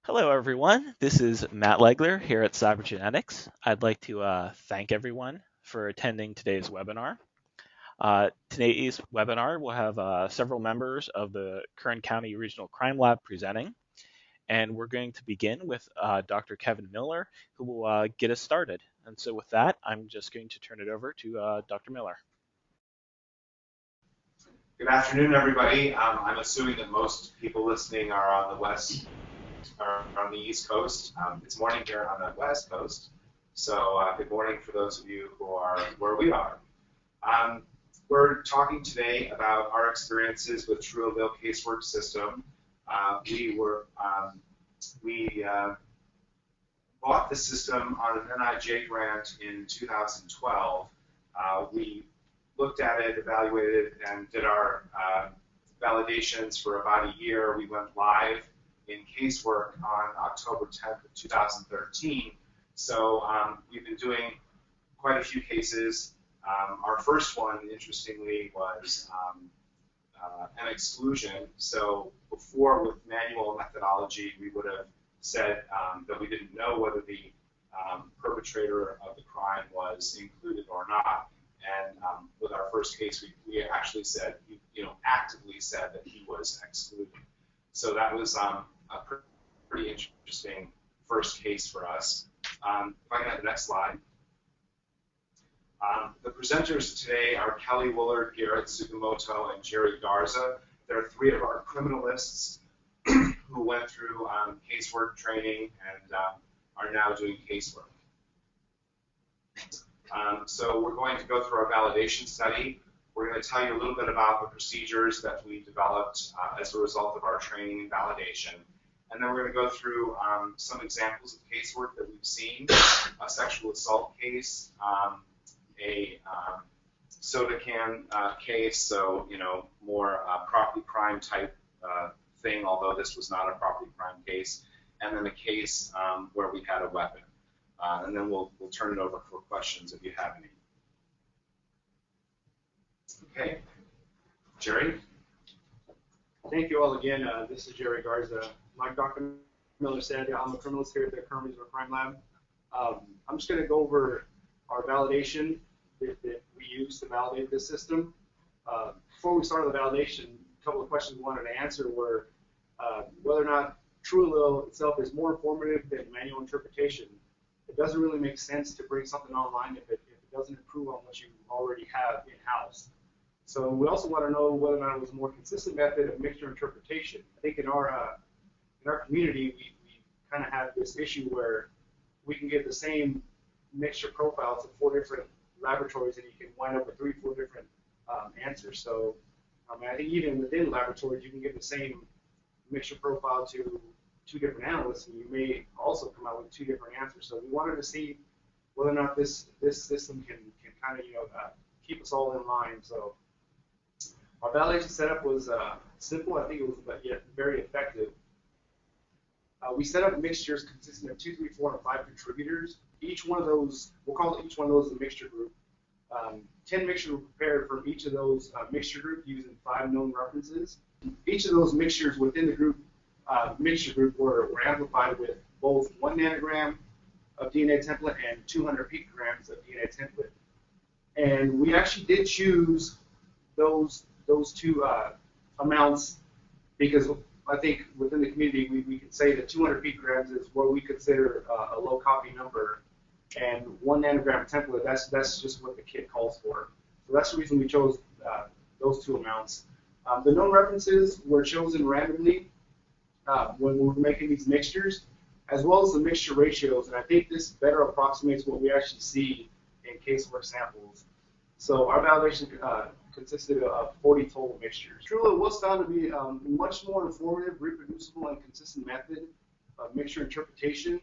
Hello, everyone. This is Matt Legler here at Cybergenetics. I'd like to thank everyone for attending today's webinar. Today's webinar will have several members of the Kern County Regional Crime Lab presenting, and we're going to begin with Dr. Kevin Miller, who will get us started. And so with that, I'm just going to turn it over to Dr. Miller. Good afternoon, everybody. I'm assuming that most people listening are on the East Coast. It's morning here on the West Coast, so good morning for those of you who are where we are. We're talking today about our experiences with TrueAllele Casework system. We bought the system on an NIJ grant in 2012. We looked at it, evaluated it, and did our validations for about a year. We went live in casework on October 10th of 2013. So we've been doing quite a few cases. Our first one, interestingly, was an exclusion. So before, with manual methodology, we would have said that we didn't know whether the perpetrator of the crime was included or not. And with our first case, we actually said, actively said that he was excluded. So that was a pretty interesting first case for us. If I can have the next slide. The presenters today are Kelly Woolard, Garrett Sugimoto, and Jerry Garza. They're three of our criminalists who went through casework training and are now doing casework. So we're going to go through our validation study. We're going to tell you a little bit about the procedures that we developed as a result of our training and validation. And then we're going to go through some examples of casework that we've seen, a sexual assault case, a soda can case, so more property crime type thing, although this was not a property crime case, and then a case where we had a weapon. And then we'll turn it over for questions if you have any. Okay, Jerry? Thank you all again. This is Jerry Garza. Like Dr. Miller said, I'm a criminalist here at the Kern Regional Crime Lab. I'm just going to go over our validation that we use to validate this system. Before we start the validation, a couple of questions we wanted to answer were whether or not TrueAllele itself is more informative than manual interpretation. It doesn't really make sense to bring something online if it doesn't improve on what you already have in-house. So we also want to know whether or not it was a more consistent method of mixture interpretation. I think in our community, we kind of have this issue where we can get the same mixture profile to 4 different laboratories, and you can wind up with 3 or 4 different answers. So I think even within laboratories, you can get the same mixture profile to 2 different analysts, and you may also come out with 2 different answers. So we wanted to see whether or not this system can kind of keep us all in line. So our validation setup was simple. I think it was yet very effective. We set up mixtures consisting of 2, 3, 4, and 5 contributors. Each one of those, we'll call each one of those a mixture group. 10 mixtures were prepared from each of those mixture groups using 5 known references. Each of those mixtures within the group mixture group were amplified with both 1 nanogram of DNA template and 200 picograms of DNA template. And we actually did choose those 2 amounts because I think within the community we could say that 200 picograms is what we consider a low copy number, and 1 nanogram template, that's just what the kit calls for. So that's the reason we chose those 2 amounts. The known references were chosen randomly when we were making these mixtures, as well as the mixture ratios, and I think this better approximates what we actually see in casework samples. So our validation consisted of 40 total mixtures. TrueAllele was found to be a much more informative, reproducible, and consistent method of mixture interpretation.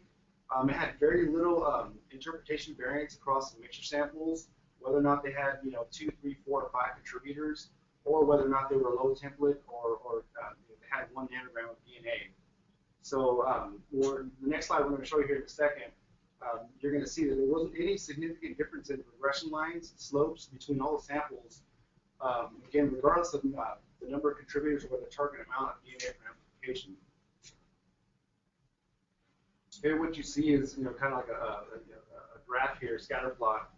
It had very little interpretation variance across the mixture samples, whether or not they had 2, 3, 4, or 5 contributors, or whether or not they were low template or they had 1 nanogram of DNA. So the next slide we're going to show you here in a second, you're going to see that there wasn't any significant difference in regression lines, slopes between all the samples. Again, regardless of the number of contributors or the target amount of DNA for amplification. Here what you see is, kind of like a graph here, scatter plot.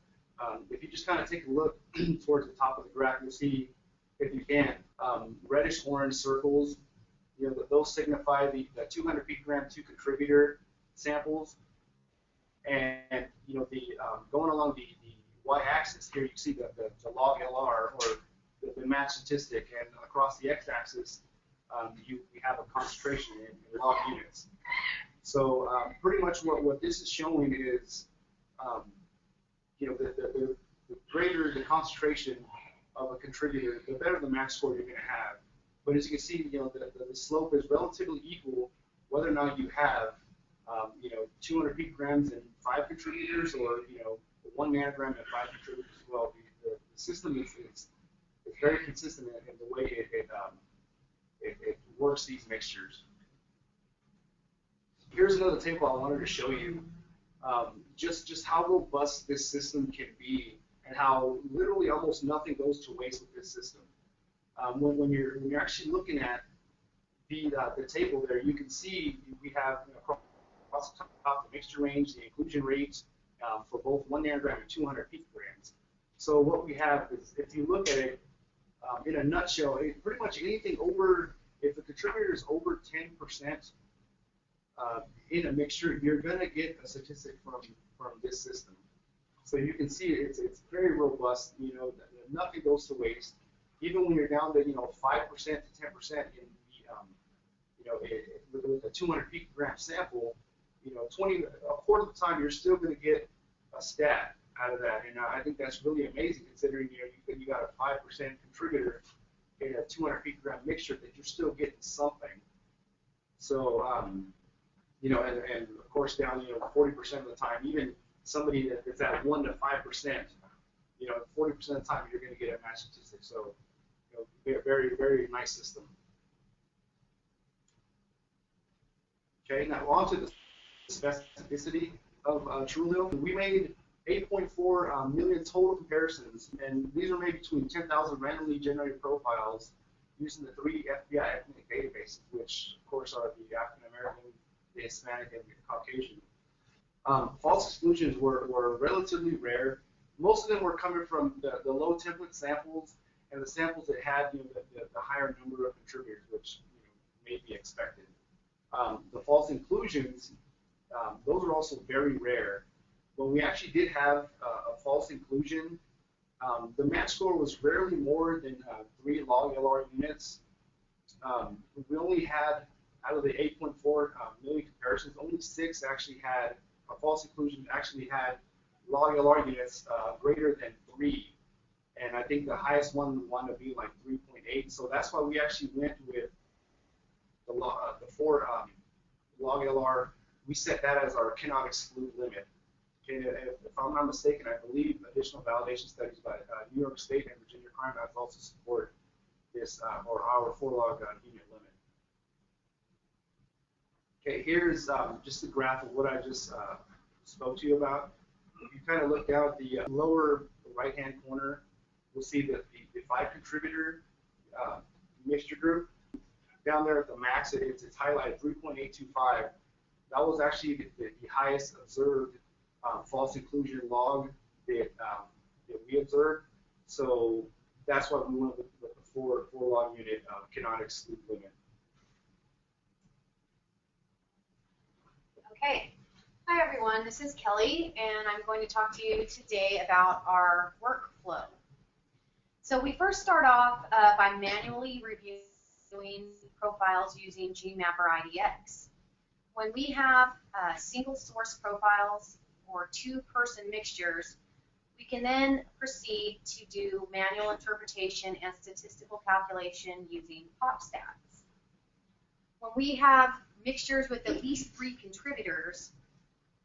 If you just kind of take a look towards the top of the graph, you'll see, if you can, reddish orange circles. Those signify the 200 picogram 2 contributor samples. And going along the y-axis here, you see the log LR, or the match statistic, and across the x-axis, we have a concentration in log units. So pretty much what this is showing is, the greater the concentration of a contributor, the better the max score you're going to have. But as you can see, the slope is relatively equal whether or not you have 200 picograms and 5 contributors, or 1 nanogram and 5 contributors as well. The system is very consistent in the way it works these mixtures. Here's another table I wanted to show you, just how robust this system can be, and how literally almost nothing goes to waste with this system. When you're actually looking at the table there, you can see we have across the top the mixture range, the inclusion rates for both 1 nanogram and 200 picograms. So what we have is, if you look at it in a nutshell, pretty much anything over, if the contributor is over 10% in a mixture, you're going to get a statistic from this system. So you can see it's very robust. Nothing goes to waste. Even when you're down to 5% to 10% in with a 200 picogram sample, a quarter of the time you're still going to get a stat out of that, and I think that's really amazing, considering you got a 5% contributor in a 200 picogram mixture, that you're still getting something. So and of course down 40% of the time, even somebody that's at 1 to 5%, 40% of the time you're going to get a match statistic. So very, very nice system. Okay, now on to the specificity of TrueAllele. We made 8.4 million total comparisons, and these are made between 10,000 randomly generated profiles using the 3 FBI ethnic databases, which of course are the African American, the Hispanic, and the Caucasian. False exclusions were relatively rare. Most of them were coming from the low template samples and the samples that had the higher number of contributors, which may be expected. The false inclusions, those are also very rare. When we actually did have a false inclusion, the match score was rarely more than 3 log LR units. We only had, out of the 8.4 million comparisons, only 6 actually had a false inclusion, actually had log LR units greater than 3. And I think the highest one wound up being like 3.8. So that's why we actually went with the 4 log LR. We set that as our cannot exclude limit. Okay, if I'm not mistaken, I believe additional validation studies by New York State and Virginia crime labs also support this, or our 4 log unit limit. Okay, here's just a graph of what I just spoke to you about. If you kind of look down at the lower right-hand corner, we'll see that the 5 contributor mixture group. Down there at the max, it's highlighted 3.825. That was actually the highest observed false inclusion log that we observed. So that's why we went with the 4 log unit cannot exclude limit. Okay. Hi everyone, this is Kelly, and I'm going to talk to you today about our workflow. So we first start off by manually reviewing profiles using GeneMapper IDX. When we have single source profiles or 2-person mixtures, we can then proceed to do manual interpretation and statistical calculation using PopStats. When we have mixtures with at least 3 contributors,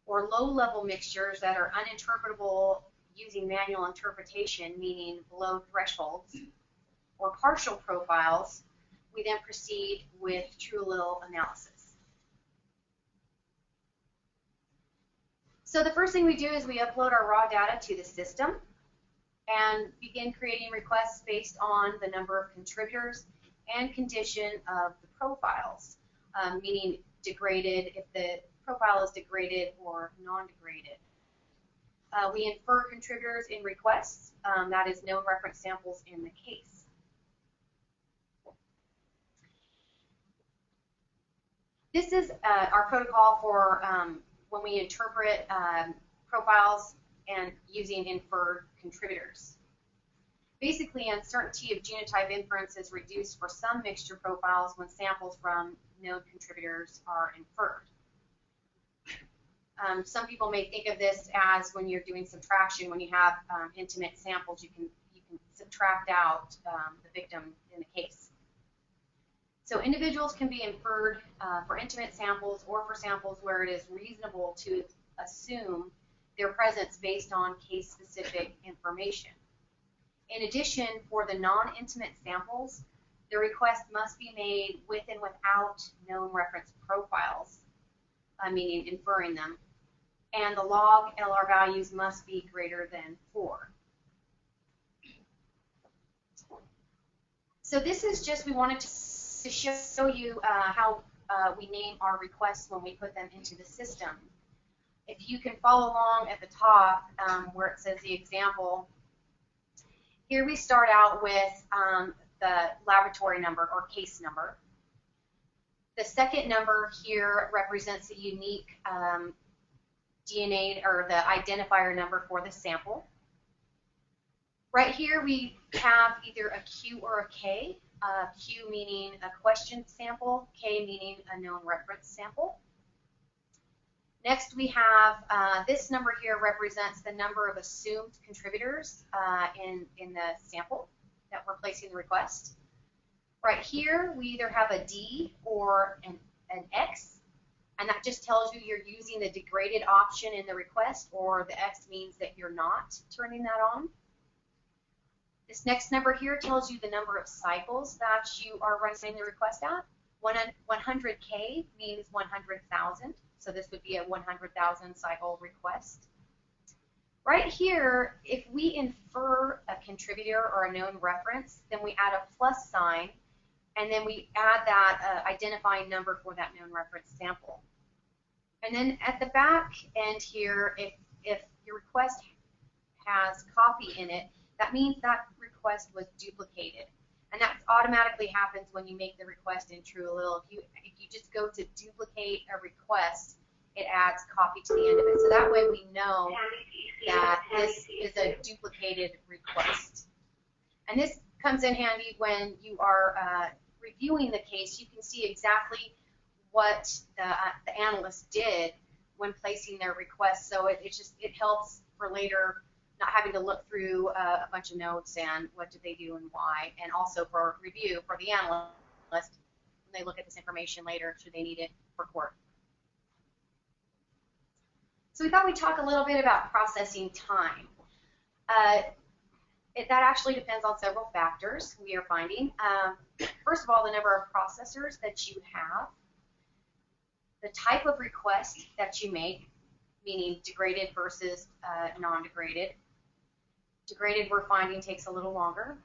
or low-level mixtures that are uninterpretable using manual interpretation, meaning below thresholds, or partial profiles, we then proceed with TrueAllele analysis. So the first thing we do is we upload our raw data to the system and begin creating requests based on the number of contributors and condition of the profiles, meaning degraded if the profile is degraded or non-degraded. We infer contributors in requests, that is known reference samples in the case. This is our protocol for when we interpret profiles and using inferred contributors. Basically, uncertainty of genotype inference is reduced for some mixture profiles when samples from known contributors are inferred. Some people may think of this as when you're doing subtraction, when you have intimate samples, you can subtract out the victim in the case. So individuals can be inferred for intimate samples or for samples where it is reasonable to assume their presence based on case-specific information. In addition, for the non-intimate samples, the request must be made with and without known reference profiles, meaning inferring them, and the log LR values must be greater than 4. So this is just, we wanted to show you how we name our requests when we put them into the system. If you can follow along at the top where it says the example, here we start out with the laboratory number or case number. The second number here represents a unique DNA or the identifier number for the sample. Right here we have either a Q or a K. Q meaning a question sample, K meaning a known reference sample. Next we have this number here represents the number of assumed contributors in the sample that we're placing the request. Right here we either have a D or an X, and that just tells you you're using the degraded option in the request, or the X means that you're not turning that on. This next number here tells you the number of cycles that you are running the request at. 100K means 100,000, so this would be a 100,000 cycle request. Right here, if we infer a contributor or a known reference, then we add a plus sign, and then we add that identifying number for that known reference sample. And then at the back end here, if your request has copy in it, that means that request was duplicated. And that automatically happens when you make the request in TrueAllele. If you just go to duplicate a request, it adds copy to the end of it. So that way we know that this is a duplicated request. And this comes in handy when you are reviewing the case. You can see exactly what the analyst did when placing their request. So it helps for later not having to look through a bunch of notes and what did they do and why, and also for review for the analyst when they look at this information later should they need it for court. So we thought we'd talk a little bit about processing time. That actually depends on several factors we are finding. First of all, the number of processors that you have, the type of request that you make, meaning degraded versus non-degraded. Degraded, we're finding, takes a little longer.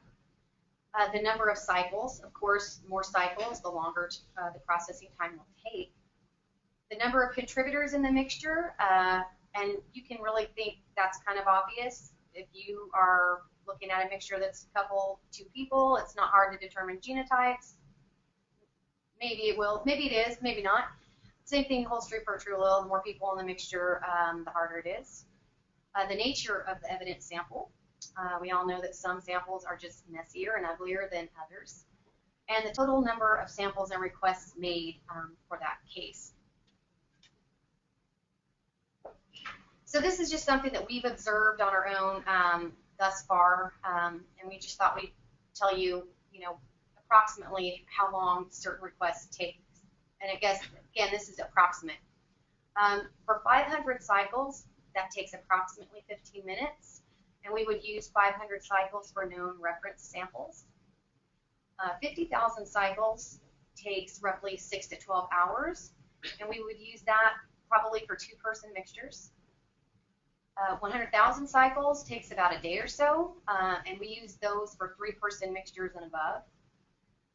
The number of cycles, of course, more cycles, the longer the processing time will take. The number of contributors in the mixture, and you can really think that's kind of obvious. If you are looking at a mixture that's two people, it's not hard to determine genotypes. Maybe it will, maybe it is, maybe not. Same thing holds true for TrueAllele. The more people in the mixture, the harder it is. The nature of the evidence sample. We all know that some samples are just messier and uglier than others. And the total number of samples and requests made for that case. So this is just something that we've observed on our own thus far, and we just thought we'd tell you, approximately how long certain requests take. And I guess, again, this is approximate. For 500 cycles, that takes approximately 15 minutes, and we would use 500 cycles for known reference samples. 50,000 cycles takes roughly 6 to 12 hours, and we would use that probably for 2-person mixtures. 100,000 cycles takes about a day or so, and we use those for 3-person mixtures and above.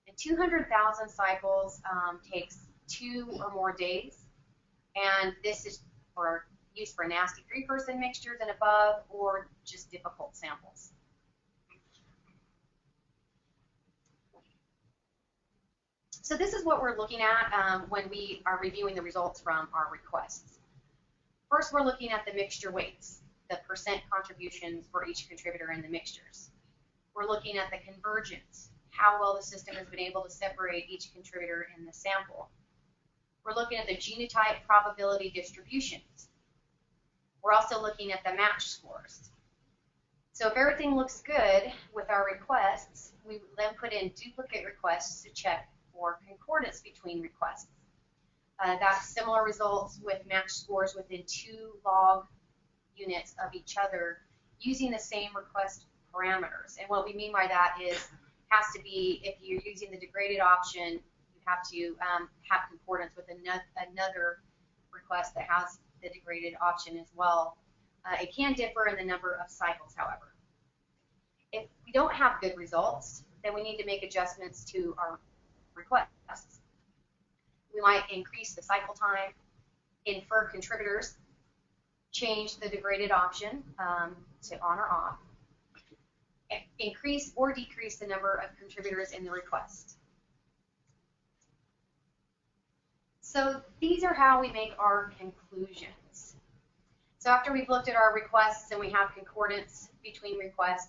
And 200,000 cycles takes 2 or more days, And this is for use for nasty 3-person mixtures and above, or just difficult samples. So this is what we're looking at when we are reviewing the results from our requests. First, we're looking at the mixture weights, the percent contributions for each contributor in the mixtures. We're looking at the convergence, how well the system has been able to separate each contributor in the sample. We're looking at the genotype probability distributions. We're also looking at the match scores. So if everything looks good with our requests, we then put in duplicate requests to check for concordance between requests. That's similar results with match scores within 2 log units of each other using the same request parameters. And what we mean by that is, has to be, if you're using the degraded option, you have to have concordance with another request that has the degraded option as well. It can differ in the number of cycles, however. If we don't have good results, then we need to make adjustments to our requests. We might increase the cycle time, infer contributors, change the degraded option to on or off, increase or decrease the number of contributors in the request. So these are how we make our conclusions. So after we've looked at our requests and we have concordance between requests,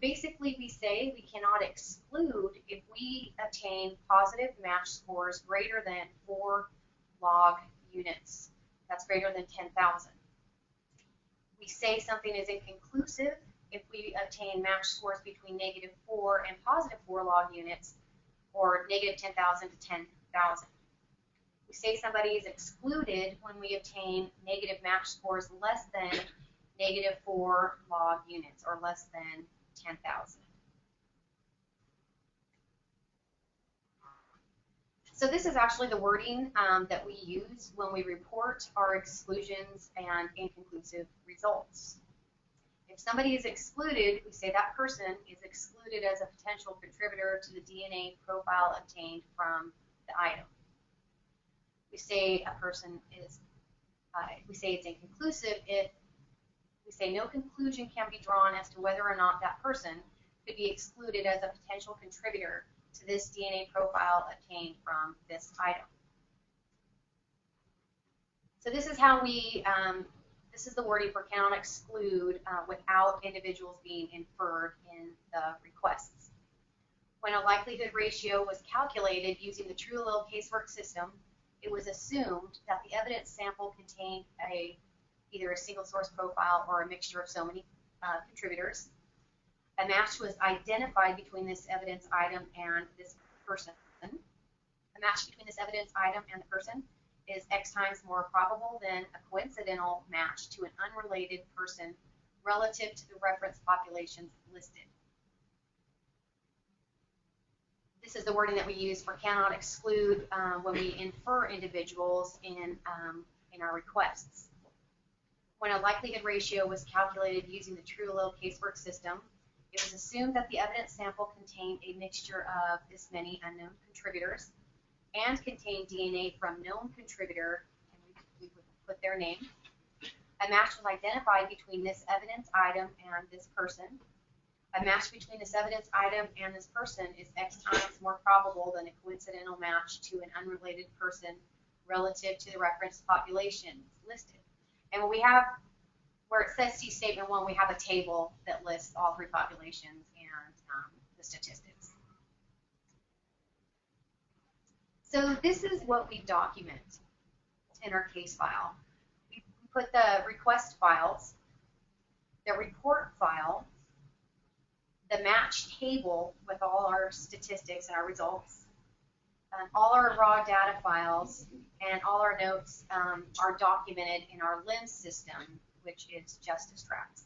basically we say we cannot exclude if we obtain positive match scores greater than 4 log units. That's greater than 10,000. We say something is inconclusive if we obtain match scores between -4 and +4 log units, or -10,000 to 10,000. We say somebody is excluded when we obtain negative match scores less than -4 log units, or less than 10,000. So this is actually the wording that we use when we report our exclusions and inconclusive results. If somebody is excluded, we say that person is excluded as a potential contributor to the DNA profile obtained from the item. We say a person is, we say it's inconclusive if we say no conclusion can be drawn as to whether or not that person could be excluded as a potential contributor to this DNA profile obtained from this item. So this is how we, this is the wording for cannot exclude without individuals being inferred in the requests. When a likelihood ratio was calculated using the TrueAllele Casework system, it was assumed that the evidence sample contained either a single source profile or a mixture of so many contributors. A match was identified between this evidence item and this person. A match between this evidence item and the person is X times more probable than a coincidental match to an unrelated person relative to the reference populations listed. This is the wording that we use for cannot exclude when we infer individuals in our requests. When a likelihood ratio was calculated using the TrueAllele Casework system, it was assumed that the evidence sample contained a mixture of this many unknown contributors and contained DNA from known contributor, and we would put their name. A match was identified between this evidence item and this person. A match between this evidence item and this person is X times more probable than a coincidental match to an unrelated person relative to the reference population listed. And when we have, where it says see statement 1, we have a table that lists all 3 populations and the statistics. So this is what we document in our case file. We put the request files, the report file, the match table with all our statistics and our results, all our raw data files, and all our notes are documented in our LIMS system, which is justice tracks.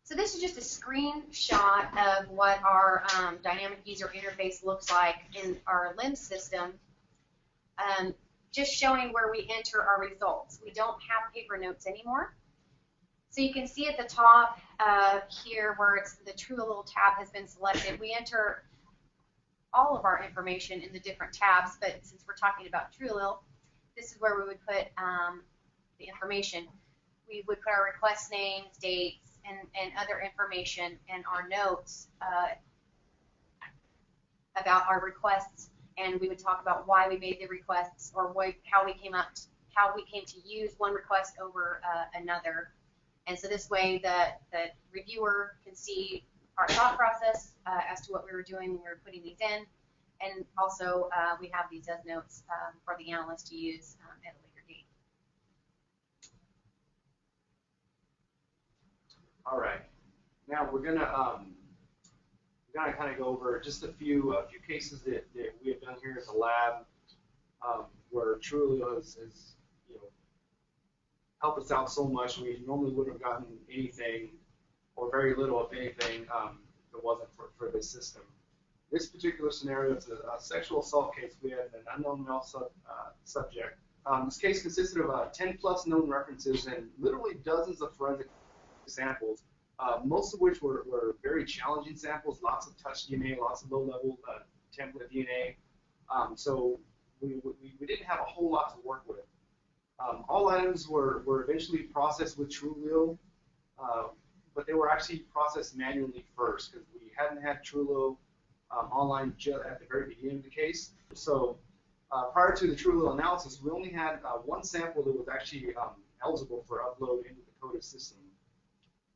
So this is just a screenshot of what our dynamic user interface looks like in our LIMS system, just showing where we enter our results. We don't have paper notes anymore. So you can see at the top here where it's the TrueAllele tab has been selected, we enter all of our information in the different tabs, but since we're talking about TrueAllele, this is where we would put the information. We would put our request names, dates, and other information and our notes about our requests, and we would talk about why we made the requests or how we came to use one request over another. And so this way the reviewer can see our thought process as to what we were doing when we were putting these in, and also we have these as notes for the analyst to use at a later date. All right, now we're gonna kind of go over just a few cases that we have done here at the lab where TrueAllele has helped us out so much. We normally wouldn't have gotten anything or very little, if anything, if it wasn't for this system. This particular scenario is a sexual assault case. We had an unknown male subject. This case consisted of 10 plus known references and literally dozens of forensic samples, most of which were very challenging samples, lots of touch DNA, lots of low-level template DNA. So we didn't have a whole lot to work with. All items were eventually processed with TrueAllele, but they were actually processed manually first because we hadn't had TrueAllele online just at the very beginning of the case. So prior to the TrueAllele analysis, we only had one sample that was actually eligible for upload into the CODIS system.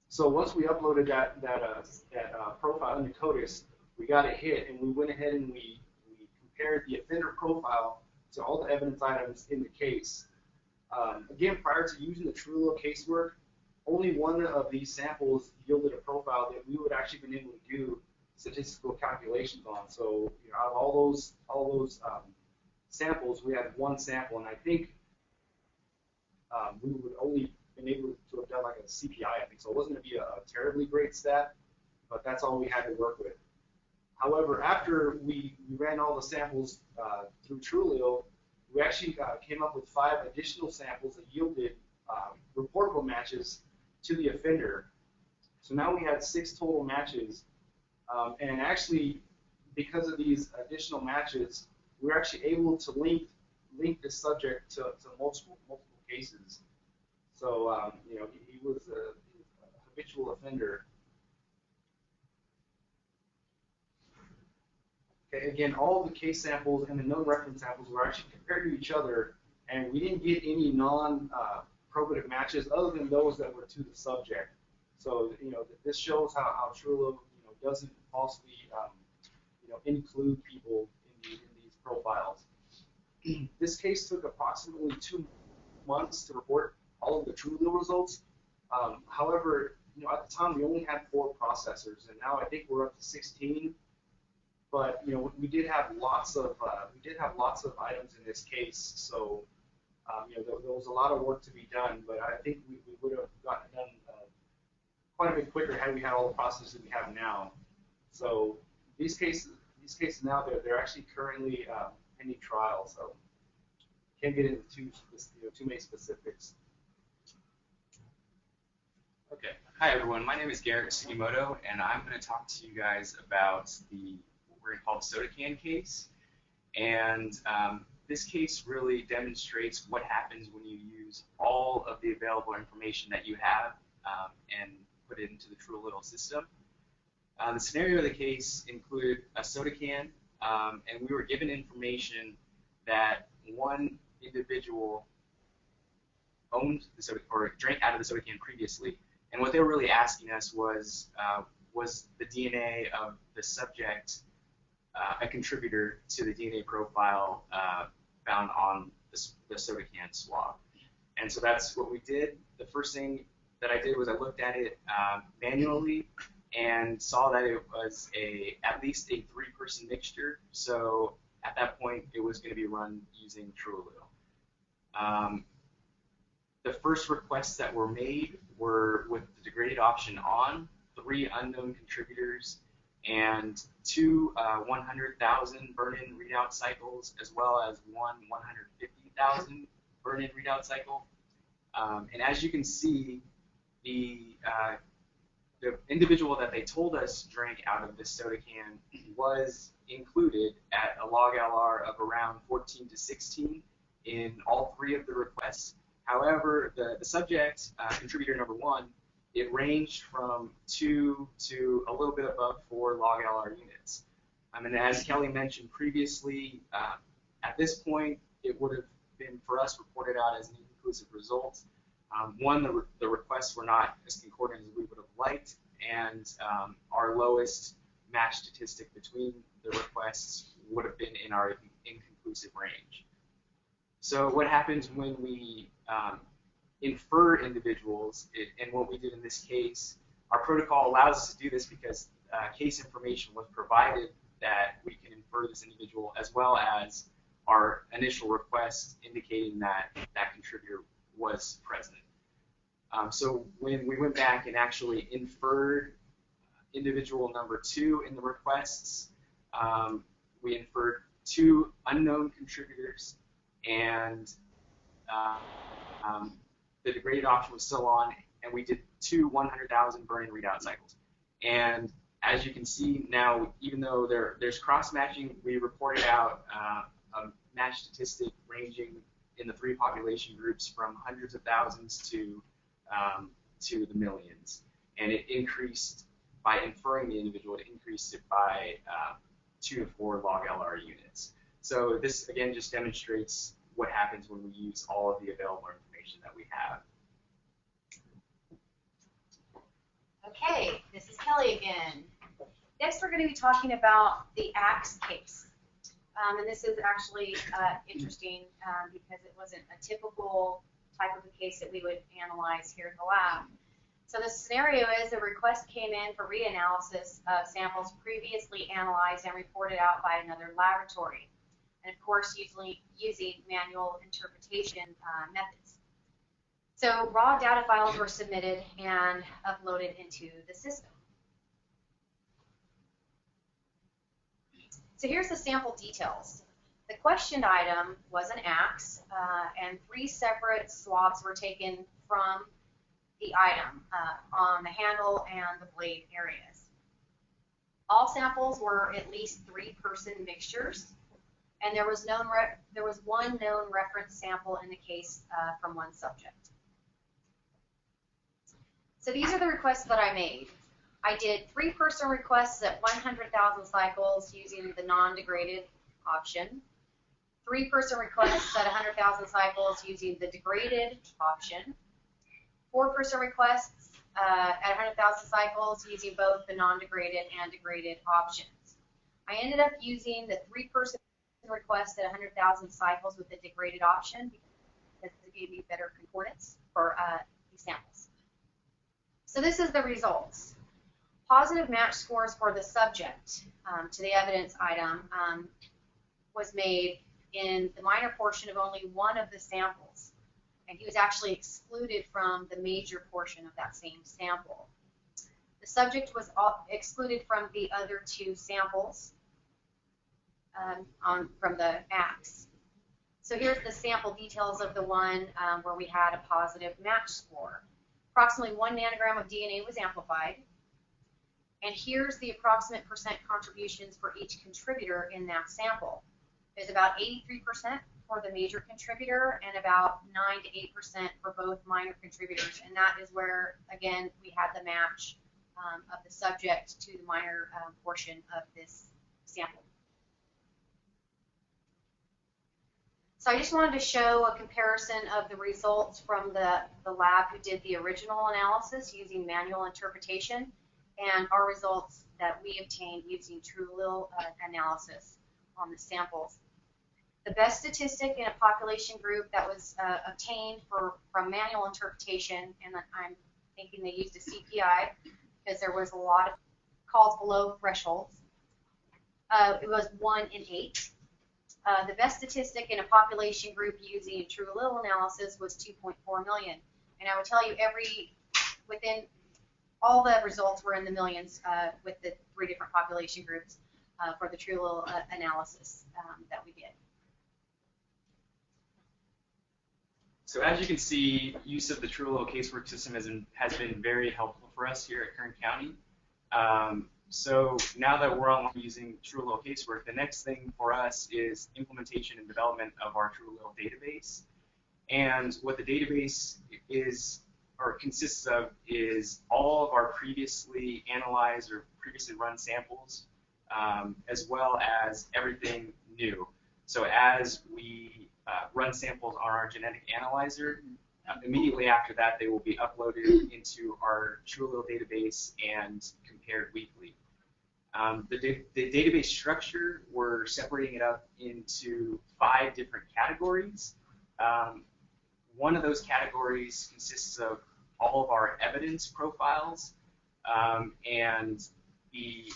So once we uploaded that profile into CODIS, we got a hit, and we went ahead and we compared the offender profile to all the evidence items in the case. Again, prior to using the TrueAllele Casework, only one of these samples yielded a profile that we would actually been able to do statistical calculations on. So out of all those samples, we had one sample, and I think we would only been able to have done like a CPI, I think. So it wasn't going to be a terribly great stat, but that's all we had to work with. However, after we ran all the samples through TrueAllele, we actually came up with 5 additional samples that yielded reportable matches to the offender. So now we had 6 total matches, and actually, because of these additional matches, we were actually able to link this subject to multiple cases. So he was a habitual offender. Okay, again, all of the case samples and the known reference samples were actually compared to each other, and we didn't get any non-probative matches other than those that were to the subject. So this shows how TrueAllele doesn't falsely include people in these profiles. This case took approximately 2 months to report all of the TrueAllele results. However, at the time we only had 4 processors, and now I think we're up to 16. But we did have lots of items in this case, so there was a lot of work to be done. But I think we would have gotten it done quite a bit quicker had we had all the processes that we have now. So these cases now they're actually currently pending trial, so can't get into too many specifics. Okay. Hi everyone. My name is Garrett Sugimoto, and I'm going to talk to you guys about what we're going to call the soda can case. And this case really demonstrates what happens when you use all of the available information that you have and put it into the TrueAllele system. The scenario of the case included a soda can, and we were given information that one individual owned the soda or drank out of the soda can previously. And what they were really asking us was the DNA of the subject a contributor to the DNA profile found on the soda can swab? And so that's what we did. The first thing that I did was I looked at it manually and saw that it was at least a 3-person mixture. So at that point, it was going to be run using TrueAllele. The first requests that were made were with the degraded option on, 3 unknown contributors, and 2 100,000 burn-in readout cycles, as well as 1 150,000 burn-in readout cycle. And as you can see, the the individual that they told us drank out of this soda can was included at a log LR of around 14 to 16 in all 3 of the requests. However, the subject, contributor number 1, it ranged from 2 to a little bit above 4 log LR units. And as Kelly mentioned previously, at this point, it would have been for us reported out as an inconclusive result. One, the requests were not as concordant as we would have liked, and our lowest match statistic between the requests would have been in our inconclusive range. So what happens when we infer individuals, and what we did in this case, our protocol allows us to do this because case information was provided that we can infer this individual, as well as our initial request indicating that that contributor was present. So when we went back and actually inferred individual number 2 in the requests, we inferred 2 unknown contributors, and the degraded option was still on, and we did 2 100,000 burn-in readout cycles. And as you can see now, even though there's cross-matching, we reported out a match statistic ranging in the 3 population groups from hundreds of thousands to the millions. And it increased, by inferring the individual, it increased it by 2 to 4 log LR units. So this, again, just demonstrates what happens when we use all of the available information that we have. Okay, this is Kelly again. Next, we're going to be talking about the axe case. And this is actually interesting because it wasn't a typical type of a case that we would analyze here at the lab. So the scenario is a request came in for reanalysis of samples previously analyzed and reported out by another laboratory, and of course using manual interpretation methods. So raw data files were submitted and uploaded into the system. So here's the sample details. The questioned item was an axe, and 3 separate swabs were taken from the item on the handle and the blade areas. All samples were at least 3-person mixtures, and there was 1 known reference sample in the case from 1 subject. So these are the requests that I made. I did 3-person requests at 100,000 cycles using the non-degraded option, 3-person requests at 100,000 cycles using the degraded option, 4-person requests at 100,000 cycles using both the non-degraded and degraded options. I ended up using the 3-person request at 100,000 cycles with the degraded option because it gave me better concordance for these samples. So this is the results. Positive match scores for the subject to the evidence item was made in the minor portion of only 1 of the samples, and he was actually excluded from the major portion of that same sample. The subject was excluded from the other 2 samples from the axe. So here's the sample details of the one where we had a positive match score. Approximately 1 nanogram of DNA was amplified. And here's the approximate % contributions for each contributor in that sample. There's about 83% for the major contributor and about 9 to 8% for both minor contributors. And that is where, again, we had the match of the subject to the minor portion of this sample. So I just wanted to show a comparison of the results from the lab who did the original analysis using manual interpretation and our results that we obtained using TrueAllele analysis on the samples. The best statistic in a population group that was obtained from manual interpretation, and I'm thinking they used a CPI because there was a lot of calls below thresholds, it was 1 in 8. The best statistic in a population group using TrueAllele analysis was 2.4 million. And I would tell you within all the results were in the millions with the 3 different population groups for the TrueAllele analysis that we did. So as you can see, use of the TrueAllele Casework system has been very helpful for us here at Kern County. So now that we're on using TrueAllele Casework, the next thing for us is implementation and development of our TrueAllele database. And what the database is or consists of is all of our previously analyzed or previously run samples, as well as everything new. So as we run samples on our genetic analyzer, immediately after that, they will be uploaded into our TrueAllele database and compared weekly. The database structure, we're separating it up into 5 different categories. One of those categories consists of all of our evidence profiles, and the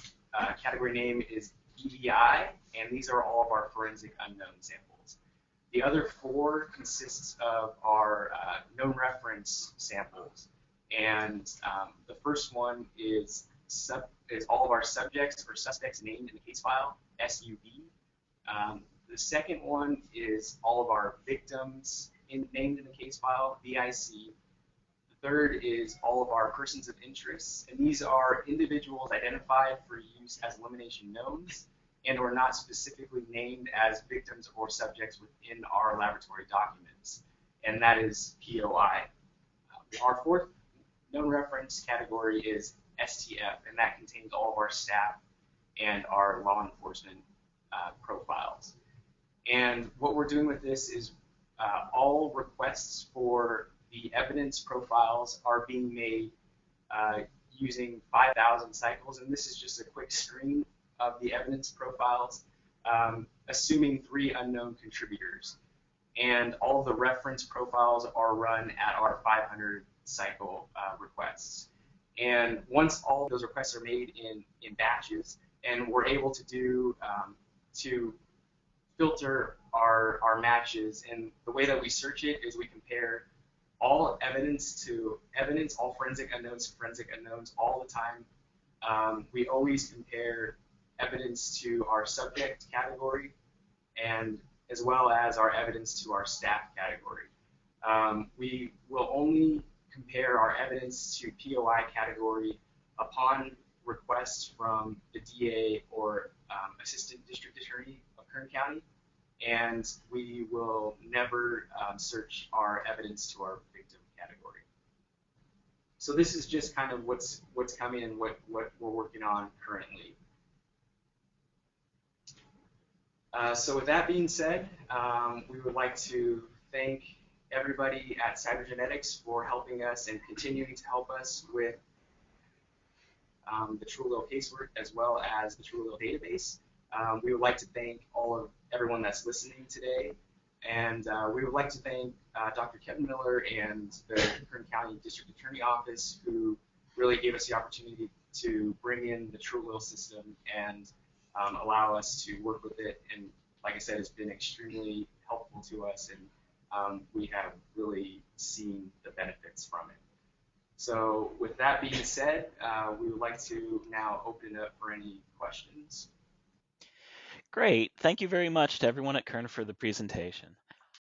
category name is EDI, and these are all of our forensic unknown samples. The other 4 consists of our known reference samples, and the first one is all of our subjects or suspects named in the case file, SUV. The second one is all of our victims named in the case file, VIC. The third is all of our persons of interest, and these are individuals identified for use as elimination knowns and are not specifically named as victims or subjects within our laboratory documents, and that is POI. Our 4th known reference category is STF, and that contains all of our staff and our law enforcement profiles. And what we're doing with this is all requests for the evidence profiles are being made using 5,000 cycles, and this is just a quick screen of the evidence profiles, assuming 3 unknown contributors. And all of the reference profiles are run at our 500 cycle requests. And once all of those requests are made in batches, and we're able to do to filter our matches, and the way that we search it is we compare all evidence to evidence, all forensic unknowns to forensic unknowns all the time. We always compare evidence to our subject category, and as well as our evidence to our staff category. We will only compare our evidence to POI category upon request from the DA or Assistant District Attorney of Kern County, and we will never search our evidence to our victim category. So this is just kind of what's coming and what we're working on currently. So with that being said, we would like to thank everybody at Cybergenetics for helping us and continuing to help us with the TrueAllele Casework as well as the TrueAllele Database. We would like to thank everyone that's listening today, and we would like to thank Dr. Kevin Miller and the Kern County District Attorney Office, who really gave us the opportunity to bring in the TrueAllele system and allow us to work with it. And like I said, it's been extremely helpful to us, and we have really seen the benefits from it. So with that being said, we would like to now open it up for any questions. Great. Thank you very much to everyone at Kern for the presentation.